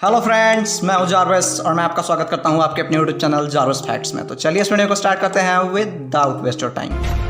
Hello friends, मैं हूं Jarvis और मैं आपका स्वागत करता हूं आपके अपने यूट्यूब चैनल जारवेस फैक्ट्स में। तो चलिए इस वीडियो को स्टार्ट करते हैं विदाउट वेस्ट योर टाइम।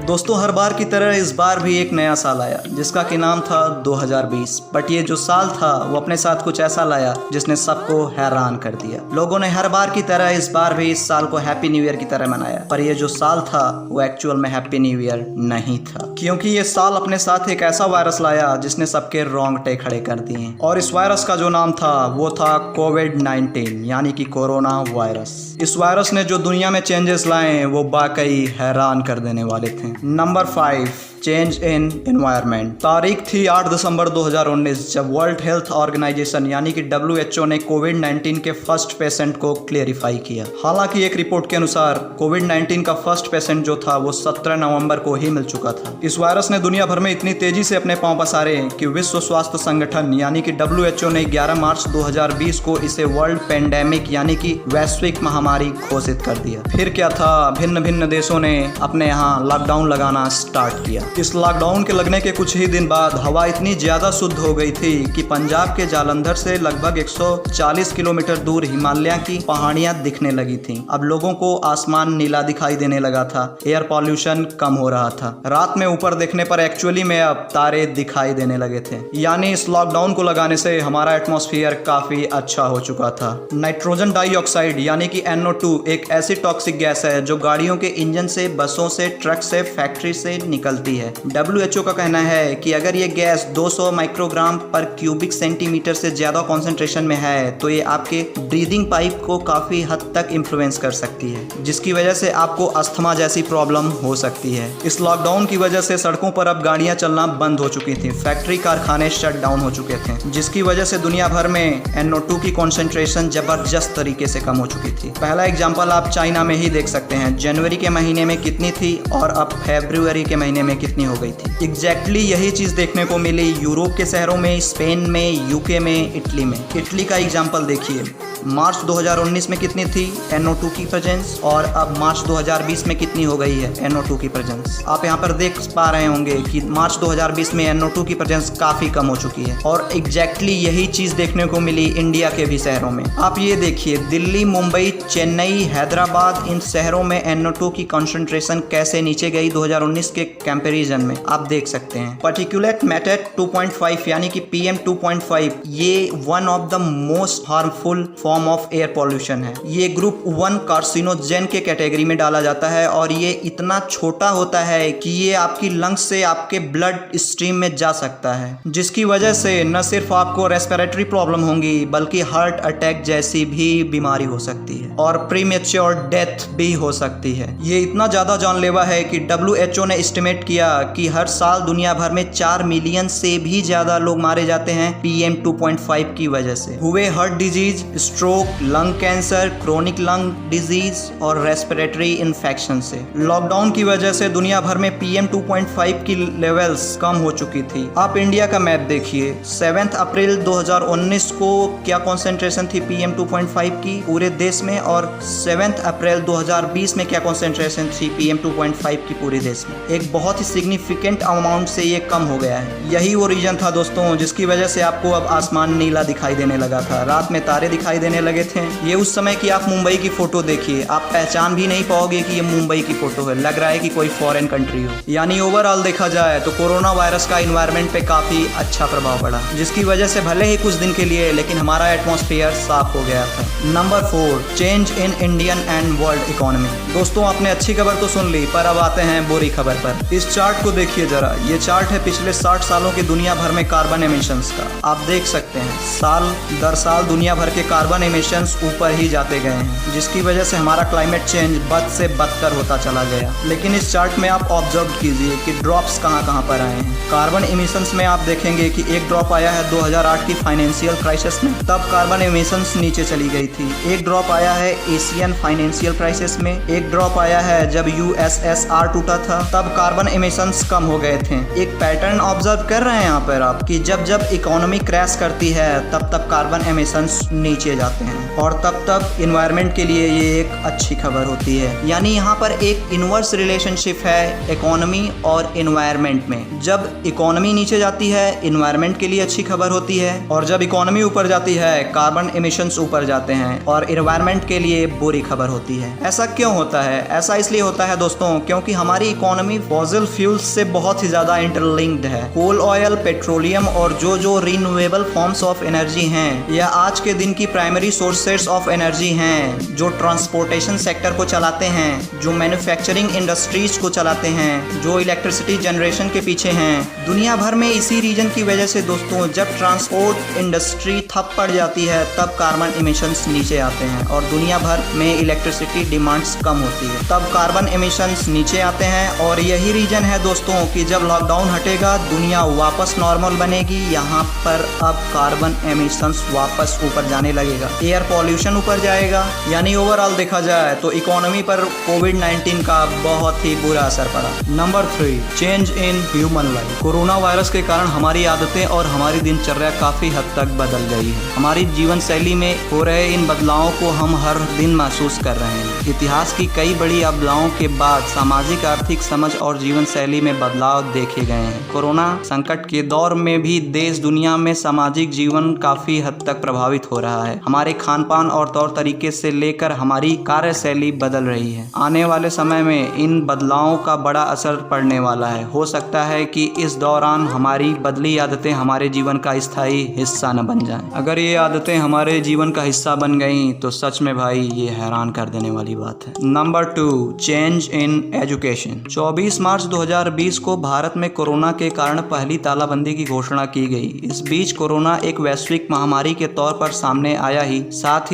दोस्तों, हर बार की तरह इस बार भी एक नया साल आया जिसका कि नाम था 2020। बट ये जो साल था वो अपने साथ कुछ ऐसा लाया जिसने सबको हैरान कर दिया। लोगों ने हर बार की तरह इस बार भी इस साल को हैप्पी न्यू ईयर की तरह मनाया, पर ये जो साल था वो एक्चुअल में हैप्पी न्यू ईयर नहीं था, क्योंकि ये साल अपने साथ एक ऐसा वायरस लाया जिसने सबके रोंगटे खड़े कर दिए। और इस वायरस का जो नाम था वो था कोविड-19 यानी कि कोरोना वायरस। इस वायरस ने जो दुनिया में चेंजेस लाए वो वाकई हैरान कर देने वाले थे। Number 5, change in environment. तारीख थी 8 दिसंबर 2019 जब वर्ल्ड हेल्थ ऑर्गेनाइजेशन यानी कि WHO ने कोविड-19 के फर्स्ट पेशेंट को क्लेरिफाई किया। हालांकि एक रिपोर्ट के अनुसार कोविड-19 का फर्स्ट पेशेंट जो था वो 17 नवंबर को ही मिल चुका था। इस वायरस ने दुनिया भर में इतनी तेजी से अपने पांव पसारे कि विश्व स्वास्थ्य संगठन यानी कि WHO ने 11 मार्च 2020 को इसे वर्ल्ड पेंडेमिक यानी कि वैश्विक महामारी घोषित कर दिया। फिर क्या था, भिन्न भिन्न देशों ने अपने यहाँ लॉकडाउन लगाना स्टार्ट किया। इस लॉकडाउन के लगने के कुछ ही दिन बाद हवा इतनी ज्यादा शुद्ध हो गई थी कि पंजाब के जालंधर से लगभग 140 किलोमीटर दूर हिमालय की पहाड़ियां दिखने लगी थीं। अब लोगों को आसमान नीला दिखाई देने लगा था, एयर पॉल्यूशन कम हो रहा था। रात में ऊपर देखने पर एक्चुअली में अब तारे दिखाई देने लगे थे। यानी इस लॉकडाउन को लगाने से हमारा एटमॉस्फेयर काफी अच्छा हो चुका था। नाइट्रोजन डाइऑक्साइड यानी कि NO2 एक ऐसी टॉक्सिक गैस है जो गाड़ियों के इंजन से, बसों से, ट्रक से, फैक्ट्री से निकलती है। WHO का कहना है कि अगर ये गैस 200 माइक्रोग्राम पर क्यूबिक सेंटीमीटर से ज्यादा कॉन्सेंट्रेशन में है तो ये आपके ब्रीदिंग पाइप को काफी हद तक इन्फ्लुएंस कर सकती है, जिसकी वजह से आपको अस्थमा जैसी प्रॉब्लम हो सकती है। इस लॉकडाउन की वजह से सड़कों पर अब गाड़ियां चलना बंद हो चुकी थी, फैक्ट्री कारखाने शट डाउन हो चुके थे, जिसकी वजह से दुनिया भर में NO2 की कॉन्सेंट्रेशन जबरदस्त तरीके से कम हो चुकी थी। पहला एग्जाम्पल आप चाइना में ही देख सकते हैं। जनवरी के महीने में कितनी थी और अब फरवरी के महीने में कितनी हो गई थी। एग्जैक्टली यही चीज देखने को मिली यूरोप के शहरों में, स्पेन में, यूके में, इटली में। इटली का एग्जाम्पल देखिए, मार्च 2019 में कितनी थी NO2 की प्रेजेंस और अब मार्च 2020 में कितनी हो गई है NO2 की प्रेजेंस। आप यहाँ पर देख पा रहे होंगे कि मार्च 2020 में NO2 की प्रेजेंस काफी कम हो चुकी है। और एग्जैक्टली यही चीज देखने को मिली इंडिया के भी शहरों में। आप ये देखिए, दिल्ली, मुंबई, चेन्नई, हैदराबाद, इन शहरों में NO2 की कॉन्सेंट्रेशन कैसे नीचे गई 2019 के कंपैरिजन में आप देख सकते हैं। पार्टिकुलेट मैटर 2.5 यानी कि PM 2.5 ये one of the most harmful form of air pollution है। ये ग्रुप 1 कार्सिनोजेन के कैटेगरी में डाला जाता है और ये इतना छोटा होता है कि ये आपकी लंग्स से आपके ब्लड स्ट्रीम में जा सकता है, जिसकी वजह से न सिर्फ आपको रेस्पिरेटरी प्रॉब्लम होंगी बल्कि हार्ट अटैक जैसी भी बीमारी हो सकती है और प्रीमेच्योर डेथ भी हो सकती है। ये इतना ज्यादा जानलेवा है कि WHO ने एस्टिमेट किया कि हर साल दुनिया भर में 4 मिलियन से भी ज्यादा लोग मारे जाते हैं PM 2.5 की वजह से, हुए heart disease, stroke, lung cancer, chronic lung disease और रेस्पिरेटरी इन्फेक्शन से। लॉकडाउन की वजह से दुनिया भर में PM 2.5 की लेवल्स कम हो चुकी थी। आप इंडिया का मैप देखिए, 7 अप्रैल 2019 को क्या कॉन्सेंट्रेशन थी PM 2.5 की पूरे देश में और 7 अप्रैल 2020 में क्या कॉन्सेंट्रेशन थी PM 2.5 की पूरे देश में। एक बहुत ही सिग्निफिकेंट अमाउंट से ये कम हो गया है। यही वो रीजन था दोस्तों जिसकी वजह से आपको अब आसमान नीला दिखाई देने लगा था, रात में तारे दिखाई देने लगे थे। ये उस समय की आप मुंबई की फोटो देखिए, आप पहचान भी नहीं पाओगे कि ये मुंबई की फोटो है, लग रहा है कि कोई फॉरेन कंट्री हो। यानी ओवरऑल देखा जाए तो कोरोना वायरस का इन्वायरमेंट पे काफी अच्छा प्रभाव पड़ा, जिसकी वजह से भले ही कुछ दिन के लिए लेकिन हमारा एटमॉस्फेयर साफ हो गया था। Number 4, change in Indian and world economy. दोस्तों, आपने अच्छी खबर तो सुन ली, पर अब आते हैं बुरी खबर पर। इस चार्ट को देखिए जरा, ये चार्ट है पिछले 60 सालों की दुनिया भर में कार्बन एमिशंस का। आप देख सकते हैं साल दर साल दुनिया भर के कार्बन एमिशंस ऊपर ही जाते गए हैं, जिसकी वजह से हमारा क्लाइमेट चेंज बद से बदतर होता चला गया। लेकिन इस चार्ट में आप ऑब्जर्व कीजिए कि ड्रॉप्स कहां कहां पर आए हैं। कार्बन एमिशंस में आप देखेंगे कि एक ड्रॉप आया है 2008 की फाइनेंशियल क्राइसिस में, तब कार्बन एमिशंस नीचे चली गई थी। एक ड्रॉप आया है एशियन फाइनेंशियल क्राइसिस में, एक ड्रॉप आया है जब यूएसएसआर टूटा था, तब कार्बन एमिशंस कम हो गए थे। एक पैटर्न ऑब्जर्व कर रहे हैं यहाँ पर आप कि जब जब इकोनॉमी क्रैश करती है तब तब कार्बन एमिशंस नीचे जाते हैं और तब तब इन्वायरमेंट के लिए ये एक अच्छी खबर होती है। यानी यहाँ पर एक इनवर्स रिलेशनशिप है इकोनॉमी और इन्वायरमेंट में। जब इकोनॉमी नीचे जाती है इन्वायरमेंट के लिए अच्छी खबर होती है, और जब इकोनॉमी ऊपर जाती है कार्बन एमिशंस ऊपर जाते हैं और इन्वायरमेंट के लिए बुरी खबर होती है। ऐसा क्यों होता है? ऐसा इसलिए होता है दोस्तों क्योंकि हमारी इकोनॉमी फॉसिल फ्यूल्स से बहुत ही ज्यादा इंटरलिंक्ड है। कोल, ऑयल, पेट्रोलियम और जो रिन्यूएबल फॉर्म्स ऑफ एनर्जी हैं, यह आज के दिन की प्राइमरी सोर्सेस ऑफ एनर्जी हैं, जो ट्रांसपोर्टेशन सेक्टर को चलाते हैं, जो मैन्युफैक्चरिंग इंडस्ट्रीज को चलाते हैं, जो इलेक्ट्रिसिटी जनरेशन के पीछे हैं। दुनिया भर में इसी रीजन की वजह से दोस्तों जब ट्रांसपोर्ट इंडस्ट्री ठप पड़ जाती है तब कार्बन एमिशंस नीचे आते हैं और दुनिया भर में इलेक्ट्रिसिटी डिमांड्स कम होती है, तब कार्बन एमिशंस नीचे आते हैं। और यही रीजन है दोस्तों कि जब लॉकडाउन हटेगा दुनिया वापस नॉर्मल बनेगी, यहाँ पर अब कार्बन एमिशंस वापस ऊपर जाने लगेगा, एयर पॉल्यूशन ऊपर जाएगा। यानी ओवरऑल देखा जाए तो इकोनॉमी पर कोविड-19 का बहुत ही बुरा असर पड़ा। Number 3, change in human life. Corona virus के कारण हमारी आदतें और हमारी दिनचर्या काफी हद तक बदल गई है। हमारी जीवन शैली में हो रहे इन बदलावों को हम हर दिन महसूस कर रहे हैं। इतिहास की कई बड़ी बदलावों के बाद सामाजिक, आर्थिक समझ और जीवन शैली में बदलाव देखे गए हैं। कोरोना संकट के दौर में भी देश दुनिया में सामाजिक जीवन काफी हद तक प्रभावित हो रहा है। हमारे खान पान और तौर तरीके से लेकर हमारी कार्यशैली बदल रही है। आने वाले समय में इन बदलावों का बड़ा असर पड़ने वाला है। हो सकता है कि इस दौरान हमारी बदली आदतें हमारे जीवन का स्थायी हिस्सा न बन जाएं। अगर ये आदतें हमारे जीवन का हिस्सा बन गईं तो सच में भाई ये हैरान कर देने वाली बात है। Number 2, change in education. 24 मार्च 2020 को भारत में कोरोना के कारण पहली तालाबंदी की घोषणा की गई। इस बीच कोरोना एक वैश्विक महामारी के तौर पर सामने आया ही साथ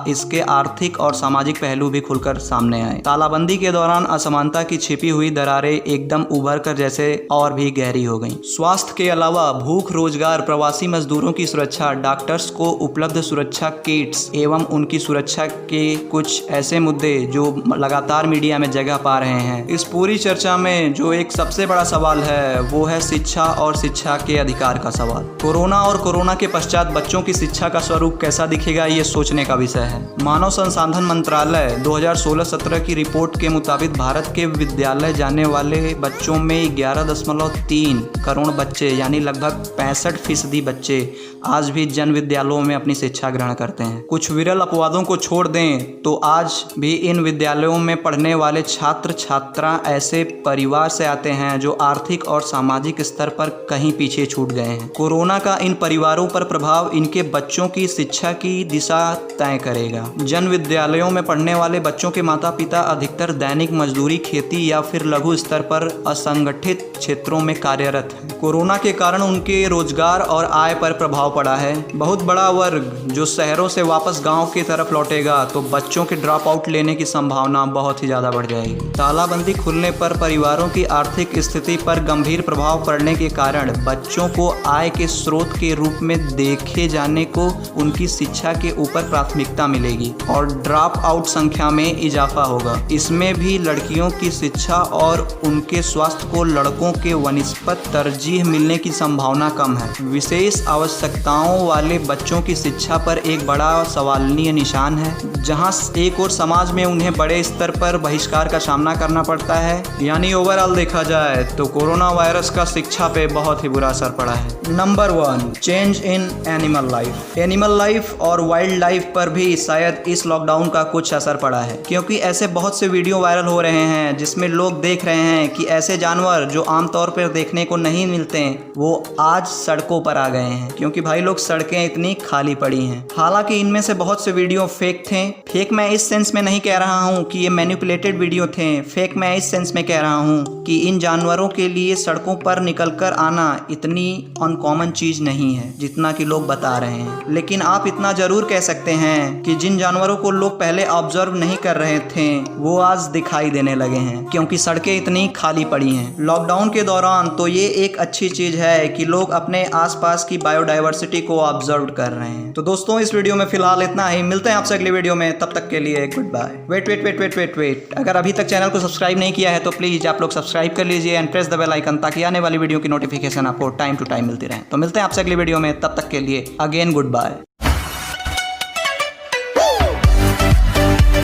इसके आर्थिक और सामाजिक पहलू भी खुलकर सामने आए। तालाबंदी के दौरान असमानता की छिपी हुई दरारें एकदम उभर कर जैसे और भी गहरी हो गईं। स्वास्थ्य के अलावा भूख, रोजगार, प्रवासी मजदूरों की सुरक्षा, डॉक्टर्स को उपलब्ध सुरक्षा किट्स एवं उनकी सुरक्षा के कुछ ऐसे मुद्दे जो लगातार मीडिया में जगह पा रहे हैं। इस पूरी चर्चा में जो एक सबसे बड़ा सवाल है वो है शिक्षा और शिक्षा के अधिकार का सवाल। कोरोना और कोरोना के पश्चात बच्चों की शिक्षा का स्वरूप कैसा दिखेगा ये सोचने का विषय है। मानव संसाधन मंत्रालय 2016-17 की रिपोर्ट के मुताबिक भारत के विद्यालय जाने वाले बच्चों में 11.3 करोड़ बच्चे यानी लगभग 65% बच्चे आज भी जन विद्यालयों में अपनी शिक्षा ग्रहण करते हैं। कुछ विरल अपवादों को छोड़ दें तो आज भी इन विद्यालयों में पढ़ने वाले छात्र छात्रा ऐसे परिवार से आते हैं जो आर्थिक और सामाजिक स्तर पर कहीं पीछे छूट गए हैं। कोरोना का इन परिवारों पर प्रभाव इनके बच्चों की शिक्षा की दिशा तय करेगा। जन विद्यालयों में पढ़ने वाले बच्चों के माता पिता अधिकतर दैनिक मजदूरी, खेती या फिर लघु स्तर पर असंगठित क्षेत्रों में कार्यरत हैं। कोरोना के कारण उनके रोजगार और आय पर प्रभाव पड़ा है। बहुत बड़ा वर्ग जो शहरों से वापस गांव की तरफ लौटेगा तो बच्चों के ड्रॉप आउट लेने की संभावना बहुत ही ज़्यादा बढ़ जाएगी। तालाबंदी खुलने पर परिवारों की आर्थिक स्थिति पर गंभीर प्रभाव पड़ने के कारण बच्चों को आय के स्रोत के रूप में देखे जाने को उनकी शिक्षा के ऊपर प्राथमिकता मिलेगी और ड्रॉप आउट संख्या में इजाफा होगा। इसमें भी लड़कियों की शिक्षा और उनके स्वास्थ्य को लड़कों के वनिस्पत तरजीह मिलने की संभावना कम है। विशेष आवश्यकताओं वाले बच्चों की शिक्षा पर एक बड़ा सवालिया निशान है, जहां एक और समाज में उन्हें बड़े स्तर पर बहिष्कार का सामना करना पड़ता है। यानी ओवरऑल देखा जाए तो कोरोना वायरस का शिक्षा पे बहुत ही बुरा असर पड़ा है। Number 1, change in animal life. Animal life और वाइल्ड लाइफ पर भी शायद इस लॉकडाउन का कुछ असर पड़ा है, क्योंकि ऐसे बहुत से वीडियो वायरल हो रहे हैं जिसमें लोग देख रहे हैं कि ऐसे जानवर जो आमतौर पर देखने को नहीं मिलते वो आज सड़कों पर आ गए हैं, क्योंकि भाई लोग सड़कें इतनी खाली पड़ी हैं। हालांकि इनमें से बहुत से वीडियो फेक थे। फेक मैं इस सेंस में नहीं कह रहा हूँ कि ये मैनिपुलेटेड वीडियो थे। फेक मैं इस सेंस में कह रहा हूँ कि इन जानवरों के लिए सड़कों पर निकलकर आना इतनी अनकॉमन चीज नहीं है जितना कि लोग बता रहे हैं। लेकिन आप इतना जरूर कह सकते हैं कि जिन जानवरों को लोग पहले ऑब्जर्व नहीं कर रहे थे वो आज दिखाई देने लगे हैं, क्योंकि सड़कें इतनी खाली पड़ी हैं। लॉकडाउन के दौरान तो ये एक अच्छी चीज है कि लोग अपने आसपास की बायोडाइवर्सिटी को ऑब्जर्व कर रहे हैं। तो दोस्तों इस वीडियो में फिलहाल फिलहाल इतना ही, मिलते हैं आपसे अगली वीडियो में, तब तक के लिए गुड बाय। वेट, अगर अभी तक चैनल को सब्सक्राइब नहीं किया है तो प्लीज़ आप लोग सब्सक्राइब कर लीजिए and press the bell icon, ताकि आने वाली वीडियो की नोटिफिकेशन आपको टाइम टू टाइम मिलती रहे। तो मिलते हैं आपसे अगली वीडियो में, तब तक के लिए अगेन गुड बाय।